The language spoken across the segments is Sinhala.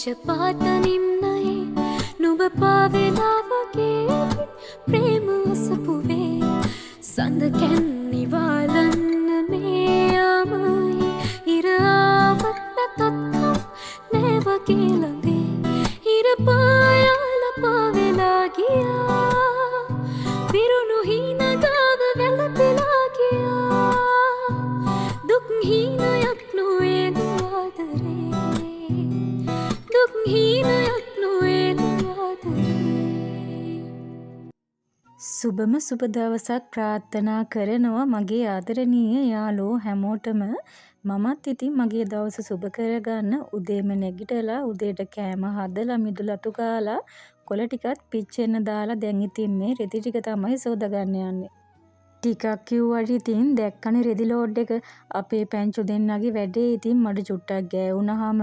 පක්ෂපාතනිම්නයේ නුඹ පාවෙලාවගේ ප්‍රේම අසපුවේ සඳ කැන්නිවාලන්න මේ යාමයි ඉරාවත් නැතත්කම් නෑවගේ ළඟේ ඉර පායාල පාවෙලා ගියා විරුණු හීනගාව වැළපෙලා ගියා දුක් හීනයක් නොවේ ආදරේ දුක් හීනයක් නොවේ ආදරේ. සුබම සුබ දවසක් ප්‍රාර්ථනා කරනවා මගේ ආදරණීය යාළුවෝ හැමෝටම. මමත් ඉතින් මගේ දවස සුබ කරගන්න උදේම නැගිටලා උදේට කෑම හදලා මිදුලතු කාලා කොළ ටිකත් පිච්චෙන්න දාලා දැන් ඉතින් මේ රෙදි ටික තමයි සෝදාගන්න යන්නේ. ටිකක් කිව්වට ඉතින් දැක්කනේ රෙදි ලෝඩ් එක අපේ පැංචු දෙන්නගේ වැඩේ. ඉතින් මඩ චුට්ටක් ගෑවුනහම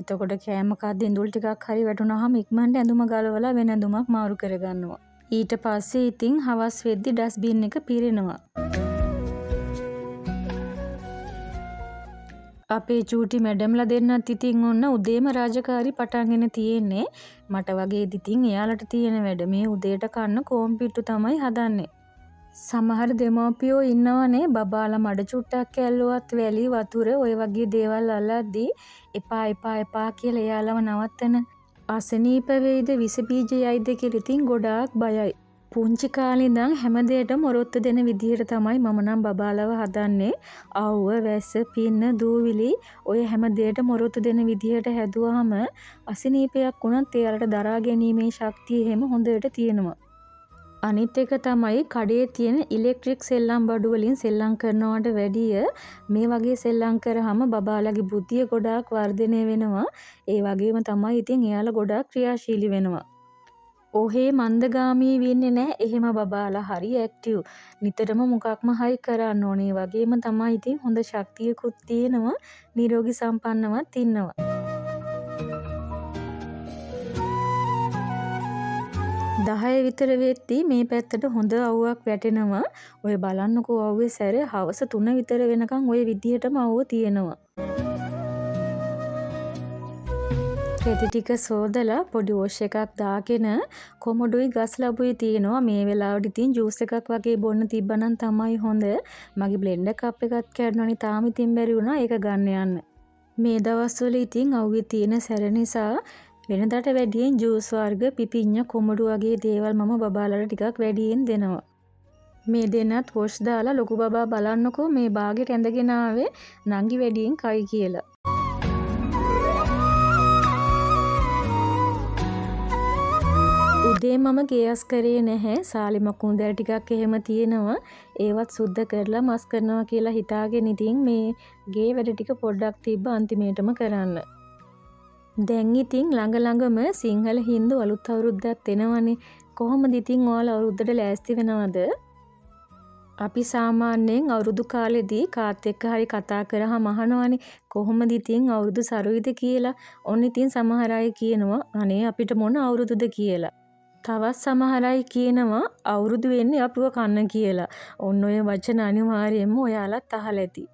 එතකොට කෑම කද්දි ඉඳුල් ටිකක් හරි වැටුනහම ඉක්මනට ඇඳුම ගලවලා වෙන ඇඳුමක් මාරු කරගන්නවා. ඊට පස්සේ ඉතින් හවස් වෙද්දි ඩස්බින් එක පිරෙනවා. අපේ චූටි මැඩම්ලා දෙන්නත් ඉතින් ඔන්න උදේම රාජකාරි පටන්ගෙන තියෙන්නේ. මට වගේ ඉතින් එයාලට තියෙන වැඩ මේ උදේට කන්න කෝම්පිට්ටු තමයි හදන්නේ. සමහර දෙමව්පියෝ ඉන්නවනේ බබාලා මඩ චුට්ටක් ඇල්ලුවත් වැලි වතුර ඔය වගේ දේවල් අල්ලද්දී එපා එපා එපා කියලා එයාලව නවත්තන. අසනීප වෙයිද විස බීජයයිද කියලා ඉතින් ගොඩාක් බයයි. පුංචි කාලේ ඉඳන් හැම දෙයකටම ඔරොත්තු දෙන විදිහට තමයි මම නම් බබාලව හදන්නේ. ආව්ව වැස්ස පින්න දූවිලි ඔය හැම දෙයකටම ඔරොත්තු දෙන විදිහට හැදුවාම අසනීපයක් වුණත් එයාලට දරා ගැනීමේ ශක්තිය එහෙම හොඳට තියෙනවා. අනිත් එක තමයි කඩේ තියෙන ඉලෙක්ට්‍රික් සෙල්ලම් බඩු වලින් සෙල්ලම් කරනවට වැඩිය මේ වගේ සෙල්ලම් කරාම බබාලගේ බුද්ධිය ගොඩාක් වර්ධනය වෙනවා. ඒ වගේම තමයි ඉතින් එයාලා ගොඩාක් ක්‍රියාශීලී වෙනවා. ඔහේ මන්දගාමී වෙන්නේ නැහැ. එහෙම බබාලා හරි ඇක්ටිව්. නිතරම මොකක්ම හරි කරන්න ඕනේ. වගේම තමයි ඉතින් හොඳ ශක්තියකුත් තියෙනවා. නිරෝගී සම්පන්නවත් ඉන්නවා. දහය විතර වෙද්දී මේ පැත්තට හොඳ අවුවක් වැටෙනවා. ඔය බලන්නකෝ අවුවේ සැර හවස 3 විතර වෙනකන් ඔය විදිහටම අවුව තියෙනවා. රෙදි ටික සෝදලා පොඩි වොෂ් එකක් දාගෙන කොමඩුයි ගස් ලැබුයි තියෙනවා. මේ වෙලාවට ඉතින් ජූස් එකක් වගේ බොන්න තිබ්බනම් තමයි හොඳ. මගේ බ්ලෙන්ඩර් කප් එකක් කැඩුණානේ තාම ඉතින් බැරි වුණා ඒක ගන්න යන්න. මේ දවස්වල ඉතින් අවුවේ තියෙන සැර නිසා වෙනදාට වැඩියෙන් ජූස් වර්ග පිපිඤ්ඤ කොමඩු වගේ දේවල් මම බබාලට ටිකක් වැඩියෙන් දෙනවා. මේ දෙන්නත් වොෂ් දාලා ලොකු බබා බලන්නකෝ මේ බාගෙට ඇඳගෙන ආවේ නංගි වැඩියෙන් කයි කියලා. උදේ මම ගේස් කරේ නැහැ. සාලි මකුන්දර ටිකක් එහෙම තියෙනවා. ඒවත් සුද්ධ කරලා මස් කරනවා කියලා හිතාගෙන ඉතින් මේ ගේ වැඩ ටික පොඩ්ඩක් තිබ්බ අන්තිමේටම කරන්න. දැන් ඉතින් ළඟ ළඟම සිංහල හින්දු අලුත් අවුරුද්දක් එනවනේ. කොහොමද ඉතින් ඔයාලා අවුරුද්දට ලෑස්ති වෙනවද? අපි සාමාන්‍යයෙන් අවුරුදු කාලෙදී කාත් එක්ක හරි කතා කරාම අහනවනේ කොහොමද ඉතින් අවුරුදු සරුයිද කියලා. ඔන්න ඉතින් සමහර අය කියනවා අනේ අපිට මොන අවුරුදුද කියලා. තවත් සමහර අය කියනවා අවුරුදු වෙන්නේ අපිව කන්න කියලා. ඔන්න ඔය වචන අනිවාර්යයෙන්ම ඔයාලත් අහලා ඇති.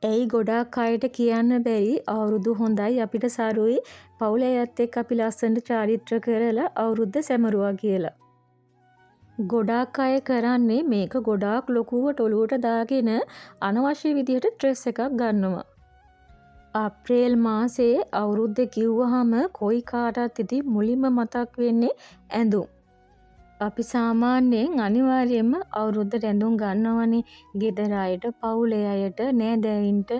ඇයි ගොඩාක් අයට කියන්න බැරි අවුරුදු හොඳයි අපිට සරුයි පවුලේ අයත් එක්ක අපි ලස්සනට චාරිත්‍ර කරලා අවුරුද්ද සැමරුවා කියලා. ගොඩාක් අය කරන්නේ මේක ගොඩාක් ලොකුවට ඔලුවට දාගෙන අනවශ්‍ය විදිහට ස්ට්‍රෙස් එකක් ගන්නවා. අප්‍රේල් මාසේ අවුරුද්ද කිව්වහම කොයි කාටත් ඉතින් මුලින්ම මතක් වෙන්නේ ඇඳුම්. අපි සාමාන්‍යයෙන් අනිවාර්යයෙන්ම අවුරුද්දට ඇඳුම් ගන්නවනේ. ගෙදර අයට, පවුලේ අයට, නෑදෑයින්ට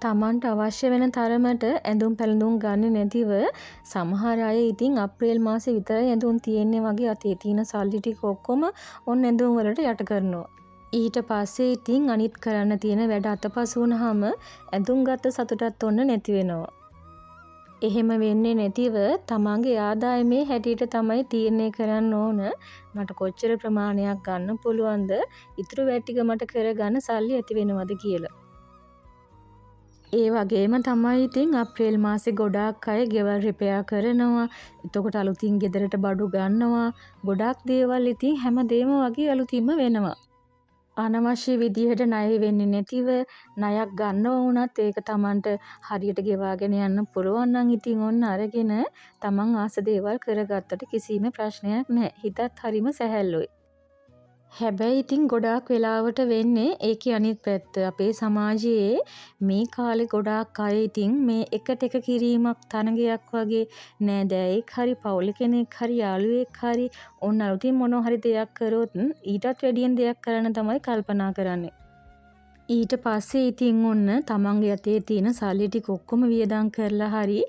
තමන්ට අවශ්‍ය වෙන තරමට ඇඳුම් පැළඳුම් ගන්න නැතිව සමහර අය ඉතින් අප්‍රේල් මාසේ විතරයි ඇඳුම් තියෙන්නේ වගේ අතේ තියෙන සල්ලි ටික ඔක්කොම ඔන්න ඇඳුම් වලට යට කරනවා. ඊට පස්සේ ඉතින් අනිත් කරන්න තියෙන වැඩ අතපසු වුණාම ඇඳුම් ගත්ත සතුටත් ඔන්න නැති වෙනවා. එහෙම වෙන්නේ නැතිව තමන්ගේ ආදායමේ හැටියට තමයි තීරණය කරන්න ඕන මට කොච්චර ප්‍රමාණයක් ගන්න පුළුවන්ද ඉතුරු වැඩ ටික මට කරගන්න සල්ලි ඇති වෙනවද කියලා. ඒ වගේම තමයි ඉතින් අප්‍රේල් මාසේ ගොඩාක් අය ගෙවල් රිපෙයාර් කරනවා. එතකොට අලුතින් ගෙදරට බඩු ගන්නවා. ගොඩාක් දේවල් ඉතින් හැමදේම වගේ අලුතින්ම වෙනවා. අනවශ්‍ය විදිහට ණය වෙන්නේ නැතිව ණයක් ගන්නව වුණත් ඒක Tamanට හරියට ගෙවාගෙන යන්න පුළුවන් නම් ඉතින් ඔන්න අරගෙන Taman ආස දේවල් කරගත්තට කිසිම ප්‍රශ්නයක් නැහැ. හිතත් හරිම සැහැල්ලුයි. හැබැයි ඉතින් ගොඩාක් වෙලාවට වෙන්නේ ඒකේ අනිත් පැත්ත. අපේ සමාජයේ මේ කාලේ ගොඩාක් අය ඉතින් මේ එකට එක කිරීමක් තරගයක් වගේ නෑදෑයෙක් හරි පවුල කෙනෙක් හරි යාළුවෙක් හරි ඔන්න අලුතින් මොනවා හරි දෙයක් කරොත් ඊටත් වැඩියෙන් දෙයක් කරන්න තමයි කල්පනා කරන්නේ. ඊට පස්සේ ඉතින් ඔන්න තමන්ගේ අතේ තියෙන සල්ලි ටික ඔක්කොම වියදම් කරලා හරි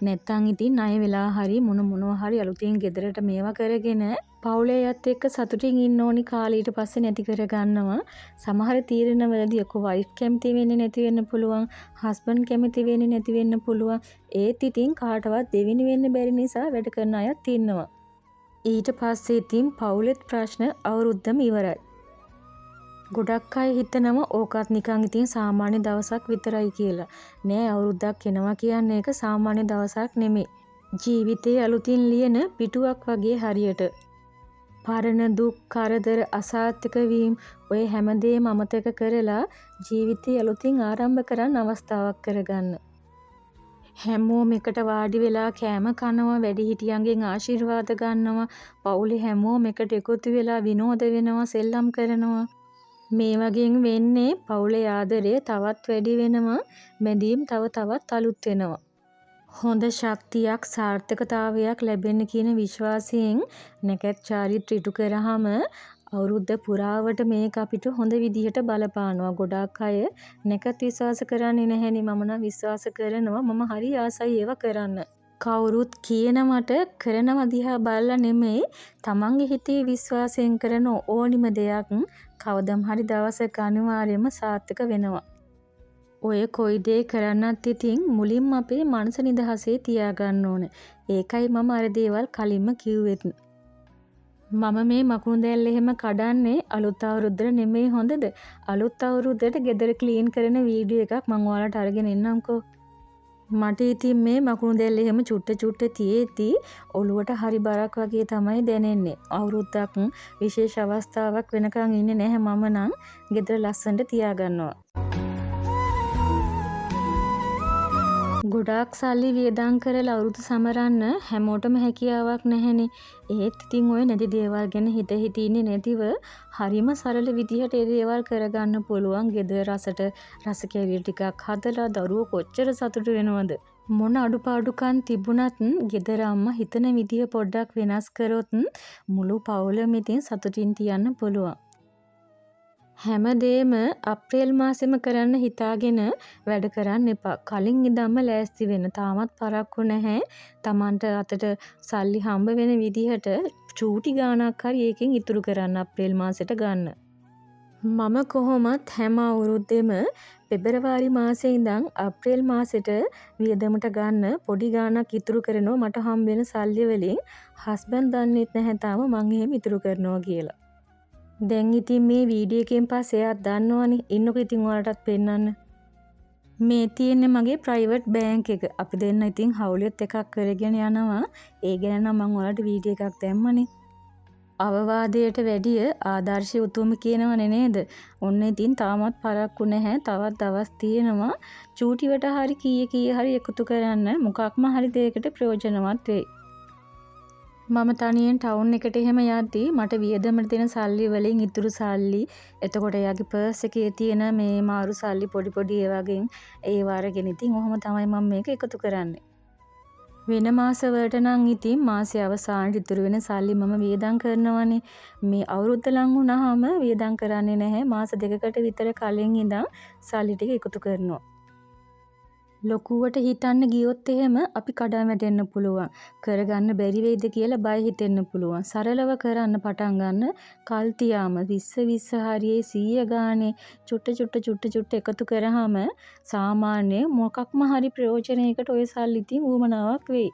නැත්තම් ඉතින් ණය වෙලා හරි මොනවා හරි අලුතින් ගෙදරට මේවා කරගෙන පවුලේ අයත් එක්ක සතුටින් ඉන්න ඕනි කාලේ ඊට පස්සේ නැති කර ගන්නවා. සමහර තීරණවලදී ඔක වයිෆ් කැමති වෙන්නේ නැති වෙන්න පුළුවන්, හස්බන්ඩ් කැමති වෙන්නේ නැති වෙන්න පුළුවන්. ඒත් ඉතින් කාටවත් දෙවෙනි වෙන්න බැරි නිසා වැඩ කරන අයත් ඉන්නවා. ඊට පස්සේ ඉතින් පවුලෙත් ප්‍රශ්න අවුරුද්දම ඉවරයි. ගොඩක් අය හිතනවා ඕකත් නිකන් ඉතින් සාමාන්‍ය දවසක් විතරයි කියලා. නෑ අවුරුද්දක් එනවා කියන්නේ ඒක සාමාන්‍ය දවසක් නෙමෙයි. ජීවිතේ අලුතින් ලියන පිටුවක් වගේ හරියට. පරණ දුක් කරදර අසාර්ථක වීම ඔය හැමදේම අමතක කරලා ජීවිතේ අලුතින් ආරම්භ කරන්න අවස්ථාවක් කරගන්න. හැමෝම එකට වාඩි වෙලා කෑම කනවා, වැඩිහිටියන්ගෙන් ආශිර්වාද ගන්නවා, පවුලේ හැමෝම එකට එකතු වෙලා විනෝද වෙනවා, සෙල්ලම් කරනවා. මේ වගේන් වෙන්නේ පවුලේ ආදරය තවත් වැඩි වෙනවා, බැඳීම් තව තවත් අලුත් වෙනවා. හොඳ ශක්තියක් සාර්ථකතාවයක් ලැබෙන්න කියන විශ්වාසයෙන් නැකත් චාරිත්‍ර ඉටු කරාම අවුරුද්ද පුරාවට මේක අපිට හොඳ විදිහට බලපානවා. ගොඩාක් අය නැකත් විශ්වාස කරන්නේ නැහැනේ. මම නම් විශ්වාස කරනවා. මම හරි ආසයි ඒවා කරන්න. කවුරුත් කියනවට කරනව දිහා බලලා නෙමෙයි තමන්ගේ හිතේ විශ්වාසයෙන් කරන ඕනිම දෙයක් කවදම් හරි දවසක අනිවාර්යයෙන්ම සාර්ථක වෙනවා. ඔය කොයි දේ කරන්නත් ඉතින් මුලින්ම අපේ මනස නිදහසේ තියාගන්න ඕන. ඒකයි මම අර දේවල් කලින්ම කිව්වෙත්. මම මේ මකුණු දැල්ල එහෙම කඩන්නේ අලුත් අවුරුද්දට නෙමෙයි හොඳද? අලුත් අවුරුද්දට ගෙදර ක්ලීන් කරන වීඩියෝ එකක් මම ඔයාලට අරගෙන එන්නම්කෝ. මට ඉතින් මේ මකුණු දැල්ල එහෙම චුට්ට තියෙද්දි ඔළුවට හරි බරක් වගේ තමයි දැනෙන්නේ. අවුරුද්දක් විශේෂ අවස්ථාවක් වෙනකන් ඉන්නේ නැහැ මම නම් ගෙදර ලස්සනට තියාගන්නවා. ගොඩාක් සල්ලි වියදම් කරලා අවුරුදු සමරන්න හැමෝටම හැකියාවක් නැහැනේ. ඒත් ඉතින් ඔය නැති දේවල් ගැන හිත ඉන්නේ නැතිව හරිම සරල විදිහට ඒ දේවල් කරගන්න පුළුවන්. ගෙදර රස කැවිලි ටිකක් හදලා දරුවෝ කොච්චර සතුටු වෙනවද? මොන අඩුපාඩුකම් තිබුණත් ගෙදර අම්මා හිතන විදිහ පොඩ්ඩක් වෙනස් කරොත් මුළු පවුලම ඉතින් සතුටින් තියන්න පුළුවන්. හැමදේම අප්‍රේල් මාසෙම කරන්න හිතාගෙන වැඩ කරන්න එපා. කලින් ඉඳන්ම ලෑස්ති වෙන්න. තාමත් පරක්කු නැහැ. Tamanට අතට සල්ලි හම්බ වෙන විදිහට චූටි ගාණක් හරි ඒකෙන් ඉතුරු කරන්න අප්‍රේල් මාසෙට ගන්න. මම කොහොමත් හැම අවුරුද්දෙම පෙබරවාරි මාසේ ඉඳන් අප්‍රේල් මාසෙට වියදමට ගන්න පොඩි ගාණක් ඉතුරු කරනවා. මට හම්බ වෙන සල්ලි වලින් හස්බන්ඩ් දන්නෙත් නැහැ තාම මං එහෙම ඉතුරු කරනවා කියලා. දැන් ඉතින් මේ වීඩියෝ එකෙන් පස්සේ එයාත් දන්නවනේ. ඉන්නකො ඉතින් ඔයාලටත් පෙන්නන්න. මේ තියෙන්නේ මගේ ප්‍රයිවට් බෑන්ක් එක. අපි දෙන්න ඉතින් හවුලියත් එකක් කරගෙන යනවා. ඒ ගැන නම් මම ඔයාලට වීඩියෝ එකක් දැම්මනේ. අවවාදයට වැඩිය ආදර්ශය උතුම් කියනවනේ නේද? ඔන්න ඉතින් තාමත් පරක්කු නැහැ. තවත් දවස් තියෙනවා. චූටිවට හරි කීය හරි එකතු කරන්න මොකක්ම හරි දෙයකට ප්‍රයෝජනවත් වෙයි. මම තනියෙන් ටවුන් එකට එහෙම යද්දී මට වියදමට දෙන සල්ලි වලින් ඉතුරු සල්ලි එතකොට එයාගේ පර්ස් එකේ තියෙන මේ මාරු සල්ලි පොඩි ඒ වගේ ඒව අරගෙන ඉතින් ඔහොම තමයි මම මේක එකතු කරන්නේ. වෙන මාස වලට නම් ඉතින් මාසයේ අවසානයේ ඉතුරු වෙන සල්ලි මම වියදම් කරනවානේ. මේ අවුරුද්ද ලඟ වුණාම වියදම් කරන්නේ නැහැ. මාස දෙකකට විතර කලින් ඉඳන් සල්ලි ටික එකතු කරනවා. ලොකුවට හිතන්න ගියොත් එහෙම අපි කඩා වැටෙන්න පුළුවන්. කරගන්න බැරි වෙයිද කියලා බය හිතෙන්න පුළුවන්. සරලව කරන්න පටන් ගන්න කල් තියාම 20 හරියේ 100 ගානේ චුට්ට එකතු කරාම සාමාන්‍ය මොකක්ම හරි ප්‍රයෝජනයකට ඔය සල්ලි ඉතින් උවමනාවක් වෙයි.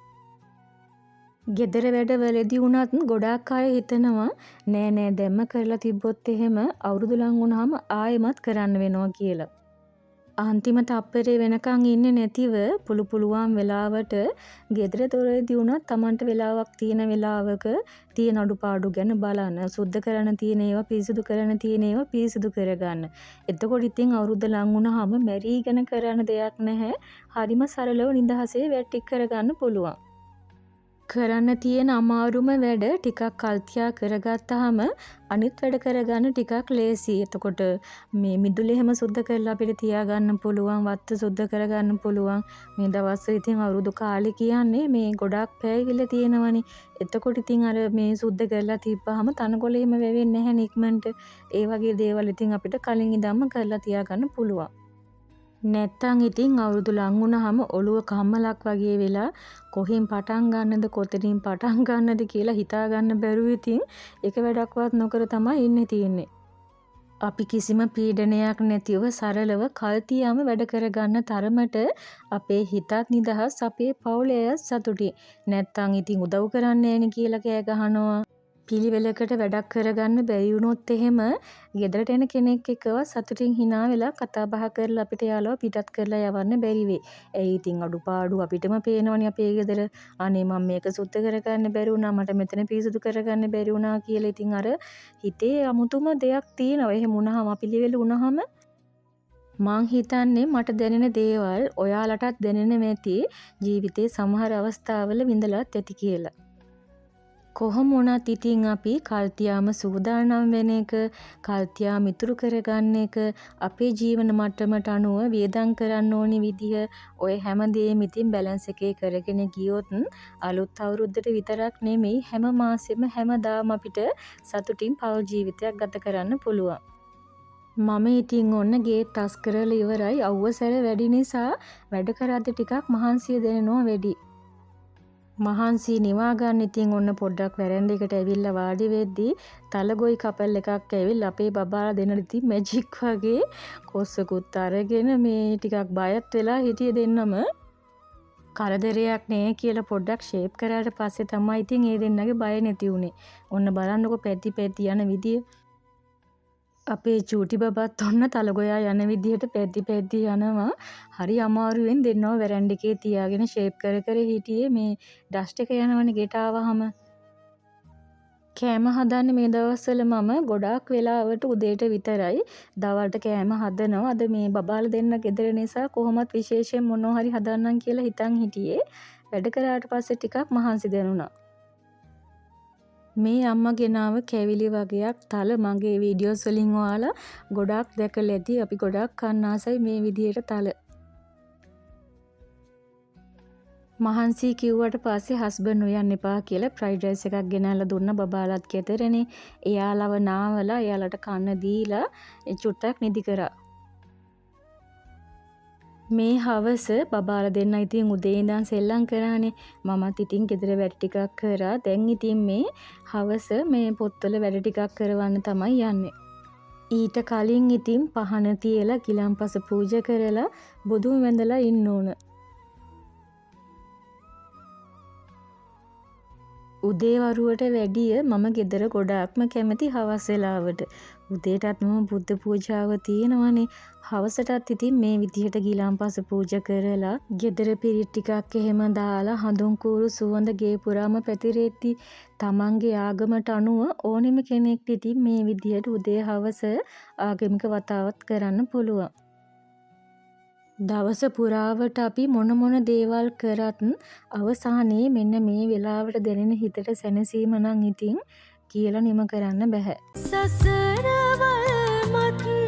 ගෙදර වැඩවලදී වුණත් ගොඩාක් අය හිතනවා නෑ දැම්ම කරලා තිබ්බොත් එහෙම අවුරුදු ලඟ වුණාම ආයෙමත් කරන්න වෙනවා කියලා. අන්තිම තප්පරේ වෙනකන් ඉන්නේ නැතිව පුළුවන් වෙලාවට ගෙදර දොරේදී වුණත් Tamanට වෙලාවක් තියෙන වෙලාවක තියෙන අඩුපාඩු ගැන බලන්න. සුද්ධ කරන්න තියෙන ඒවා පිරිසිදු කරන්න තියෙන ඒවා පිරිසිදු කරගන්න. එතකොට ඉතින් අවුරුද්ද ලං වුණාම මැරීගෙන කරන්න දෙයක් නැහැ. හරිම සරලව නිදහසේ වැඩ ටික කරගන්න පුළුවන්. කරන්න තියෙන අමාරුම වැඩ ටිකක් කල්තියා කරගත්තාම අනිත් වැඩ කරගන්න ටිකක් ලේසි. එතකොට මේ මිදුලේ හැම සුද්ධ කරලා අපිට තියාගන්න පුළුවන්, වත්ත සුද්ධ කරගන්න පුළුවන්. මේ දවස්වල ඉතින් අවුරුදු කාලේ කියන්නේ මේ ගොඩක් පැයවිල තියෙනවනේ. එතකොට ඉතින් අර මේ සුද්ධ කරලා තිබ්බහම තනකොළ එහෙම වෙවෙන්නේ නැහැ නික්මන්ට. ඒ වගේ දේවල් ඉතින් අපිට කලින් ඉඳන්ම කරලා තියාගන්න පුළුවන්. නැත්තම් ඉතින් අවුරුදු ලං වුණාම ඔළුව කම්මලක් වගේ වෙලා කොහෙන් පටන් ගන්නද කොතනින් පටන් ගන්නද කියලා හිතා ගන්න බැරුව ඉතින් එක වැඩක්වත් නොකර තමයි ඉන්නේ තියෙන්නේ. අපි කිසිම පීඩනයක් නැතිව සරලව කල්තියාම වැඩ කරගන්න තරමට අපේ හිතත් නිදහස්, අපේ පවුලේ අය සතුටින්. නැත්තම් ඉතින් උදව් කරන්නේ නැණි කියලා කෑ ගහනවා. පිළිවෙලකට වැඩක් කරගන්න බැරි වුණොත් එහෙම ගෙදරට එන කෙනෙක් එක්කව සතුටින් hina වෙලා කතා බහ කරලා අපිට යාළුවා පිටත් කරලා යවන්න බැරි වෙයි. ඒ ඉතින් අඩුපාඩු අපිටම පේනවනේ අපේ ගෙදර. අනේ මම මේක සුද්ධ කරගන්න බැරි වුණා, මට මෙතන පිරිසුදු කරගන්න බැරි වුණා කියලා ඉතින් අර හිතේ අමුතුම දෙයක් තියෙනවා. එහෙම වුණාම පිළිවෙල වුණාම මං හිතන්නේ මට දැනෙන දේවල් ඔයාලටත් දැනෙන ඇති ජීවිතේ සමහර අවස්ථාවල විඳලාත් ඇති කියලා. කොහොම වුණත් ඉතින් අපි කල්තියාම සූදානම් වෙන එක, කල්තියාම ඉතුරු කරගන්න එක, අපේ ජීවන මට්ටමට අනුව වියදම් කරන්න ඕනි විදිහ ඔය හැමදේම ඉතින් බැලන්ස් එකේ කරගෙන ගියොත් අලුත් අවුරුද්දට විතරක් නෙමෙයි හැම මාසෙම හැමදාම අපිට සතුටින් පෞල් ජීවිතයක් ගත කරන්න පුළුවන්. මම ඉතින් ඔන්න ගේට් අස් කරලා ඉවරයි. අවුවසැර වැඩි නිසා වැඩ කරද්දි ටිකක් මහන්සිය දෙනවා වැඩි. මහන්සි නිවා ගන්න ඉතින් ඔන්න පොඩ්ඩක් වැරෙන්ඩ එකට ඇවිල්ලා වාඩි වෙද්දී තලගොයි කපල් එකක් ඇවිල්ලා අපේ බබාලා දෙන්නට ඉතින් මැජික් වගේ කොස්සකුත් අරගෙන මේ ටිකක් බයත් වෙලා හිටියේ දෙන්නම. කරදරයක් නෑ කියලා පොඩ්ඩක් ෂේප් කරාට පස්සේ තමයි ඉතින් ඒ දෙන්නගේ බය නැති උනේ. ඔන්න බලන්නකො පැති පැති යන විදිය. අපේ චූටි බබත් ඔන්න තලගොයා යන විදිහට පැද්දි පැද්දි යනවා. හරි අමාරුවෙන් දෙන්නව වැරැන්ඩ එකේ තියාගෙන ෂේප් කර හිටියේ. මේ ඩස්ට් එක යනවනේ ගෙට ආවහම. කෑම හදන්නේ මේ දවස්වල මම ගොඩාක් වෙලාවට උදේට විතරයි. දවල්ට කෑම හදනවා. අද මේ බබාලා දෙන්න ගෙදර නිසා කොහොමත් විශේෂයෙන් මොනවා හරි හදන්නම් කියලා හිතන් හිටියේ. වැඩ කරාට පස්සේ ටිකක් මහන්සි දැනුණා. මේ අම්මා ගෙනාව කැවිලි වගේක් තල මගේ වීඩියෝස් වලින් ඔයාලා ගොඩාක් දැකලා ඇති. අපි ගොඩාක් කන්න ආසයි මේ විදිහට තල. මහන්සි කිව්වට පස්සේ හස්බන්ඩ් උයන් එපා කියලා ෆ්‍රයිඩ් රයිස් එකක් ගෙනල්ලා දුන්න බබාලත් ගෙදරනේ. එයාලව නාවලා එයාලට කන්න දීලා චුට්ටක් නිදි කරා. මේ හවස බබාලා දෙන්න ඉතින් උදේ ඉඳන් සෙල්ලම් කරානේ. මමත් ඉතින් ගෙදර වැඩ ටිකක් කරා. දැන් ඉතින් මේ හවස මේ පොත්වල වැඩ ටිකක් කරවන්න තමයි යන්නේ. ඊට කලින් ඉතින් පහන තියලා ගිලන්පස පූජා කරලා බුදුන් වැඳලා ඉන්න ඕන. උදේ වරුවට වැඩිය මම ගෙදර ගොඩාක්ම කැමති හවස් වෙලාවට. උදේටත් මම බුද්ධ පූජාව තියෙනවනේ. හවසටත් ඉතින් මේ විදිහට ගිලන්පස පූජා කරලා ගෙදර පිරිත් ටිකක් එහෙම දාලා හඳුන් කූරු සුවඳ ගේ පුරාම පැතිරෙද්දි තමන්ගේ ආගමට අනුව ඕනෙම කෙනෙක්ට ඉතින් මේ විදිහට උදේ හවස ආගමික වතාවත් කරන්න පුළුවන්. දවස පුරාවට අපි මොන දේවල් කරත් අවසානයේ මෙන්න මේ වෙලාවට දැනෙන හිතට සැනසීම නම් ඉතින් කියලා නිම කරන්න බෑ. සසරවල් මත්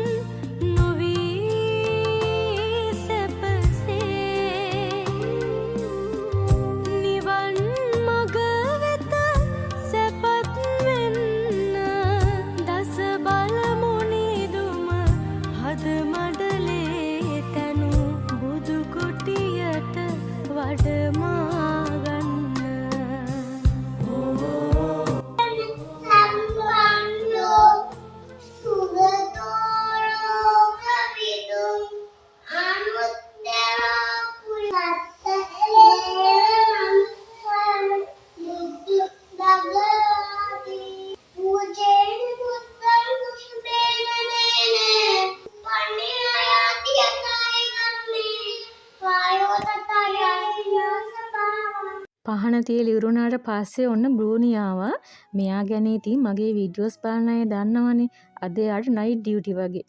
පහන තියලා ඉවරුණාට පස්සේ ඔන්න බ්‍රූනි ආවා. මෙයා ගැන ඉතින් මගේ වීඩියෝස් බලන අය දන්නවනේ. අද යාට නයිට් ඩියුටි වගේ.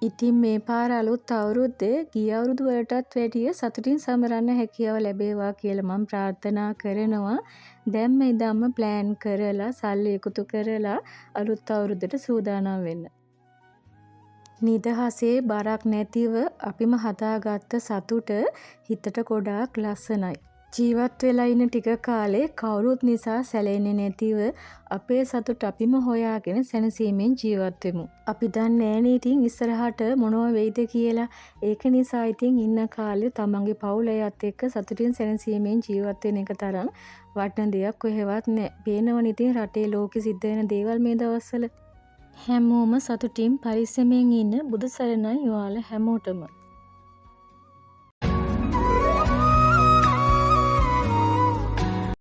ඉතින් මේ පාර අලුත් අවුරුද්දේ ගිය අවුරුදු වලටත් වැඩිය සතුටින් සමරන්න හැකියාව ලැබේවා කියලා මම ප්‍රාර්ථනා කරනවා. දැන් මේ ඉඳන්ම ප්ලෑන් කරලා සල්ලි එකතු කරලා අලුත් අවුරුද්දට සූදානම් වෙන්න. නිදහසේ බරක් නැතිව අපිම හදාගත්ත සතුට හිතට ගොඩාක් ලස්සනයි. ජීවත් වෙලා ඉන්න ටික කාලේ කවුරුත් නිසා සැලෙන්නේ නැතිව අපේ සතුට අපිම හොයාගෙන සැනසීමෙන් ජීවත් වෙමු. අපි දන්නේ නෑනේ ඉතින් ඉස්සරහට මොනව වෙයිද කියලා. ඒක නිසා ඉතින් ඉන්න කාලේ තමන්ගේ පවුල අයත් එක්ක සතුටින් සැනසීමෙන් ජීවත් වෙන එක තරම් වටින දෙයක් කොහෙවත් නෑ. පේනවනේ ඉතින් රටේ ලෝකෙ සිද්ධ වෙන දේවල් මේ දවස්වල. හැමෝම සතුටින් පරිස්සමෙන් ඉන්න බුදු සරණයි ඔයාලා හැමෝටම.